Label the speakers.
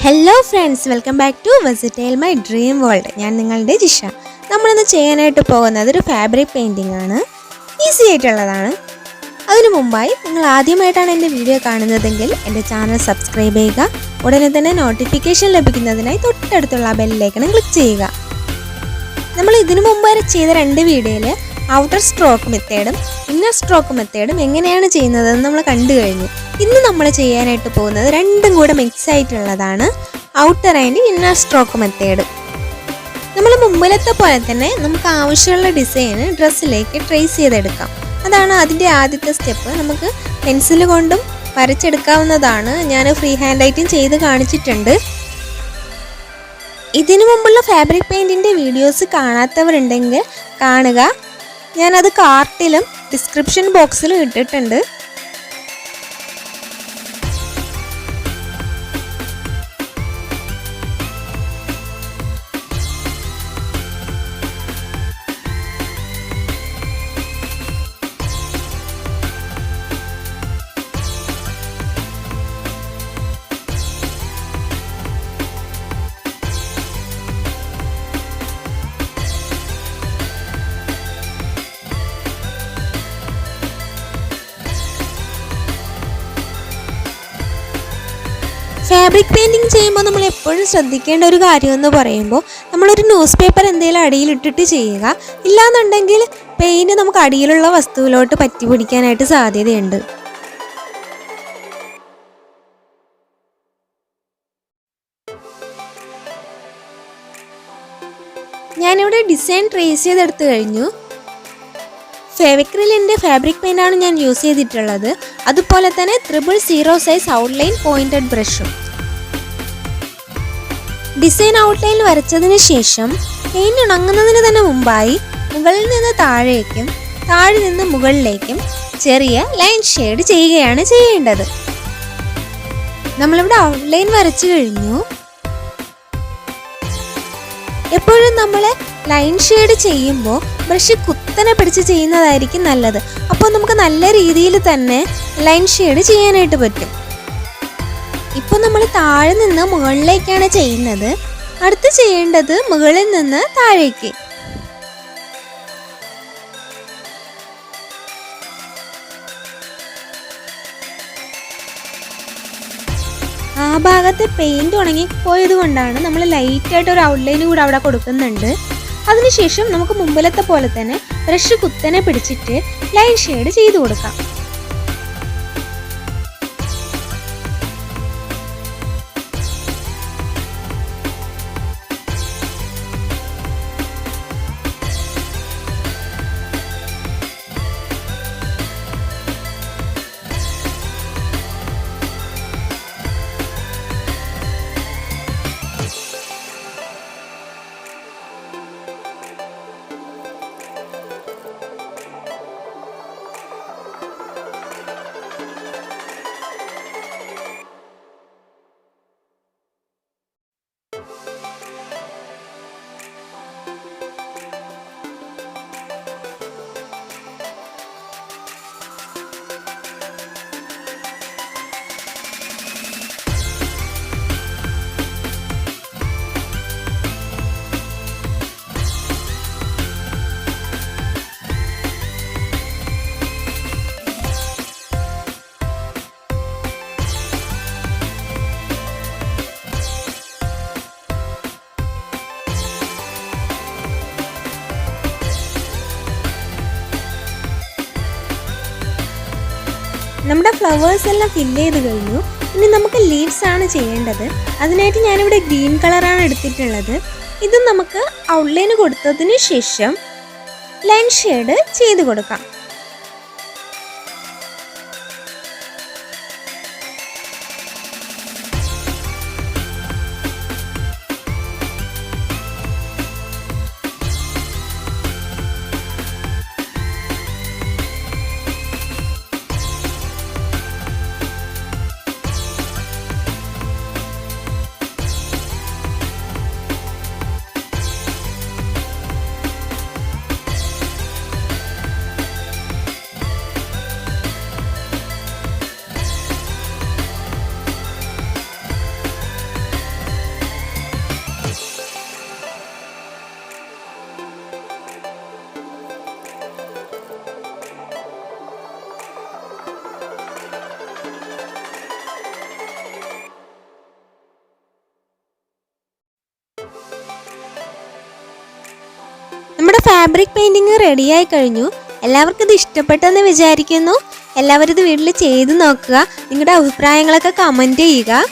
Speaker 1: Hello friends, welcome back to വെസിറ്റേൽ my dream world. ഞാൻ നിങ്ങളുടെ ജിഷ. നമ്മളിന്ന് ചെയ്യാനായിട്ട് പോകുന്നത് ഒരു ഫാബ്രിക് പെയിൻറ്റിംഗ് ആണ്. ഈസി ആയിട്ടുള്ളതാണ്. അതിനു മുമ്പായി നിങ്ങൾ ആദ്യമായിട്ടാണ് എൻ്റെ വീഡിയോ കാണുന്നതെങ്കിൽ എൻ്റെ ചാനൽ സബ്സ്ക്രൈബ് ചെയ്യുക. ഉടനെ തന്നെ നോട്ടിഫിക്കേഷൻ ലഭിക്കുന്നതിനായി തൊട്ടടുത്തുള്ള ബെല്ലൈക്കൺ ക്ലിക്ക് ചെയ്യുക. നമ്മൾ ഇതിനു മുമ്പ് ചെയ്ത രണ്ട് വീഡിയോയിൽ ഔട്ടർ സ്ട്രോക്ക് മെത്തേഡും ഇന്നർ സ്ട്രോക്ക് മെത്തേഡും എങ്ങനെയാണ് ചെയ്യുന്നതെന്ന് നമ്മൾ കണ്ടു കഴിഞ്ഞു. ഇന്ന് നമ്മൾ ചെയ്യാനായിട്ട് പോകുന്നത് രണ്ടും കൂടെ മിക്സ് ആയിട്ടുള്ളതാണ്, outer and inner stroke method. നമ്മൾ മുമ്പിലത്തെ പോലെ തന്നെ നമുക്ക് ആവശ്യമുള്ള ഡിസൈന് ഡ്രസ്സിലേക്ക് ട്രേസ് ചെയ്തെടുക്കാം. അതാണ് അതിൻ്റെ ആദ്യത്തെ സ്റ്റെപ്പ്. നമുക്ക് പെൻസിൽ കൊണ്ടും വരച്ചെടുക്കാവുന്നതാണ്. ഞാൻ ഫ്രീ ഹാൻഡായിട്ടും ചെയ്ത് കാണിച്ചിട്ടുണ്ട്. ഇതിനു മുമ്പുള്ള ഫാബ്രിക് പെയിൻറ്റിൻ്റെ വീഡിയോസ് കാണാത്തവരുണ്ടെങ്കിൽ കാണുക. ഞാനത് കാർട്ടിലും ഡിസ്ക്രിപ്ഷൻ ബോക്സിലും ഇട്ടിട്ടുണ്ട്. ഫാബ്രിക് പെയിൻറ്റിങ് ചെയ്യുമ്പോൾ നമ്മൾ എപ്പോഴും ശ്രദ്ധിക്കേണ്ട ഒരു കാര്യമെന്ന് പറയുമ്പോൾ നമ്മളൊരു ന്യൂസ് പേപ്പർ എന്തെങ്കിലും അടിയിലിട്ടിട്ട് ചെയ്യുക. ഇല്ലാന്നുണ്ടെങ്കിൽ പെയിൻറ്റ് നമുക്ക് അടിയിലുള്ള വസ്തുവിലോട്ട് പറ്റി പിടിക്കാനായിട്ട് സാധ്യതയുണ്ട്. ഞാനിവിടെ ഡിസൈൻ ട്രേസ് ചെയ്തെടുത്ത് കഴിഞ്ഞു. ഫെവിക്രിലിൻ്റെ ഫാബ്രിക് പെയിൻ്റാണ് ഞാൻ യൂസ് ചെയ്തിട്ടുള്ളത്. അതുപോലെ തന്നെ 000 സൈസ് ഔട്ട്ലൈൻ പോയിന്റഡ് ബ്രഷും. ഡിസൈൻ ഔട്ട്ലൈൻ വരച്ചതിന് ശേഷം പെയിന്റ് ഉണങ്ങുന്നതിന് തന്നെ മുമ്പായി മുകളിൽ നിന്ന് താഴേക്കും താഴെ നിന്ന് മുകളിലേക്കും ചെറിയ ലൈൻ ഷെയ്ഡ് ചെയ്യുകയാണ് ചെയ്യേണ്ടത്. നമ്മളിവിടെ ഔട്ട്ലൈൻ വരച്ചു കഴിഞ്ഞു. എപ്പോഴും നമ്മൾ ലൈൻ ഷെയ്ഡ് ചെയ്യുമ്പോൾ ബ്രഷ് കുത്തനെ പിടിച്ച് ചെയ്യുന്നതായിരിക്കും നല്ലത്. അപ്പോൾ നമുക്ക് നല്ല രീതിയിൽ തന്നെ ലൈൻ ഷെയ്ഡ് ചെയ്യാനായിട്ട് പറ്റും. ഇപ്പോൾ നമ്മൾ താഴെ നിന്ന് മുകളിലേക്കാണ് ചെയ്യുന്നത്. അടുത്ത് ചെയ്യേണ്ടത് മുകളിൽ നിന്ന് താഴേക്ക്. ആ ഭാഗത്ത് പെയിന്റ് ഉണങ്ങിപ്പോയത് കൊണ്ടാണ് നമ്മൾ ലൈറ്റായിട്ട് ഒരു ഔട്ട്ലൈൻ കൂടെ അവിടെ കൊടുക്കുന്നുണ്ട്. അതിനുശേഷം നമുക്ക് മുമ്പിലത്തെ പോലെ തന്നെ ബ്രഷ് കുത്തനെ പിടിച്ചിട്ട് ലൈൻ ഷെയ്ഡ് ചെയ്ത് കൊടുക്കാം. നമ്മുടെ ഫ്ലവേഴ്സ് എല്ലാം ഫില്ല് ചെയ്ത് കഴിഞ്ഞു. ഇനി നമുക്ക് ലീവ്സ് ആണ് ചെയ്യേണ്ടത്. അതിനായിട്ട് ഞാനിവിടെ ഗ്രീൻ കളറാണ് എടുത്തിട്ടുള്ളത്. ഇത് നമുക്ക് ഔട്ട്ലൈൻ കൊടുത്തതിന് ശേഷം ലൈൻ ഷെയ്ഡ് ചെയ്ത് കൊടുക്കാം. നമ്മുടെ ഫാബ്രിക് പെയിൻറ്റിങ് റെഡിയായി കഴിഞ്ഞു. എല്ലാവർക്കും ഇത് ഇഷ്ടപ്പെട്ടെന്ന് വിചാരിക്കുന്നു. എല്ലാവരും ഇത് വീട്ടിൽ ചെയ്ത് നോക്കുക. നിങ്ങളുടെ അഭിപ്രായങ്ങളൊക്കെ കമൻറ്റ് ചെയ്യുക.